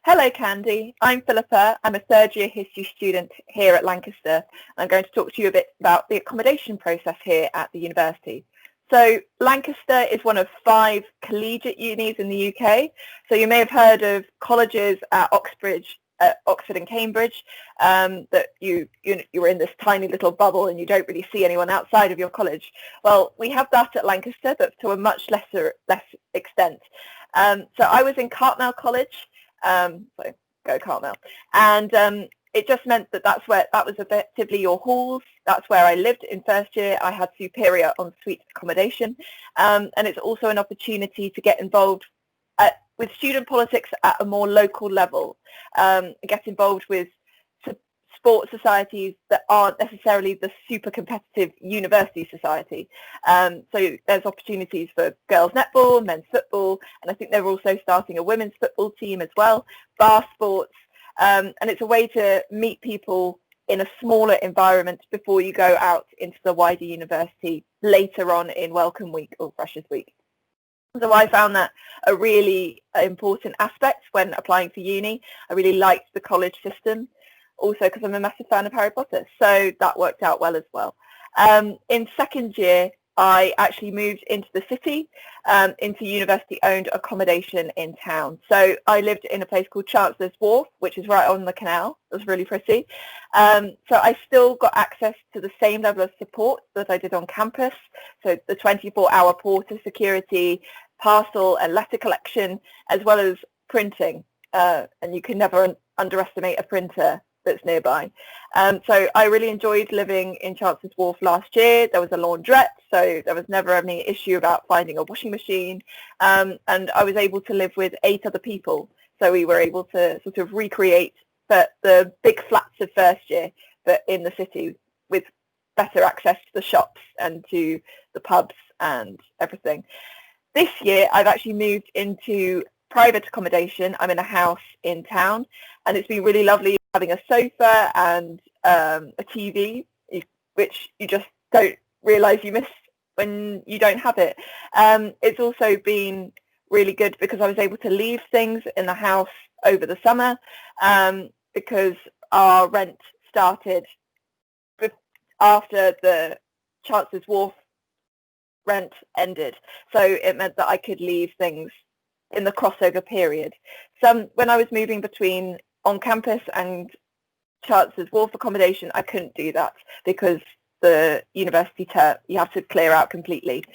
Hello, Candy. I'm Philippa. I'm a third-year history student here at Lancaster. I'm going to talk to you a bit about the accommodation process here at the university. So Lancaster is one of 5 collegiate unis in the UK. So you may have heard of colleges at Oxford and Cambridge, that you're in this tiny little bubble and you don't really see anyone outside of your college. Well, we have that at Lancaster, but to a much less extent. So I was in Cartmel College. So go Cartmel, and it just meant that that was effectively your halls. That's where I lived in first year. I had superior en-suite accommodation, and it's also an opportunity to get involved with student politics at a more local level, get involved with sports societies that aren't necessarily the super competitive university society. So there's opportunities for girls netball, men's football, and I think they're also starting a women's football team as well, bar sports, and it's a way to meet people in a smaller environment before you go out into the wider university later on in Welcome Week or Freshers Week. So I found that a really important aspect when applying for uni. I really liked the college system, also because I'm a massive fan of Harry Potter, so that worked out well as well. In second year, I actually moved into the city, into university-owned accommodation in town. So I lived in a place called Chancellor's Wharf, which is right on the canal. It was really pretty. So I still got access to the same level of support that I did on campus. So the 24-hour porter security, parcel and letter collection, as well as printing. And you can never underestimate a printer that's nearby. So I really enjoyed living in Chancellor's Wharf last year. There was a laundrette, so there was never any issue about finding a washing machine. And I was able to live with 8 other people. So we were able to sort of recreate the big flats of first year, but in the city with better access to the shops and to the pubs and everything. This year, I've actually moved into private accommodation. I'm in a house in town, and it's been really lovely having a sofa and a TV, which you just don't realise you miss when you don't have it. It's also been really good because I was able to leave things in the house over the summer, because our rent started after the Chancellor's Wharf rent ended. So it meant that I could leave things in the crossover period. When I was moving between on campus and Chancellor's Wharf accommodation, I couldn't do that because the university term, you have to clear out completely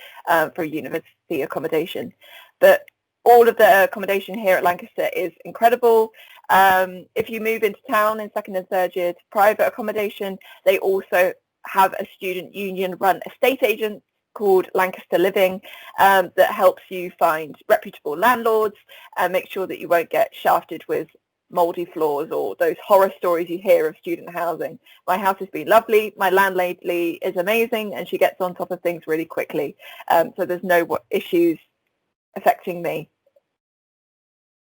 for university accommodation. But all of the accommodation here at Lancaster is incredible. If you move into town in second and third year to private accommodation, they also have a student union run estate agent called Lancaster Living, that helps you find reputable landlords and make sure that you won't get shafted with mouldy floors or those horror stories you hear of student housing. My house has been lovely. My landlady is amazing and she gets on top of things really quickly. So there's no issues affecting me.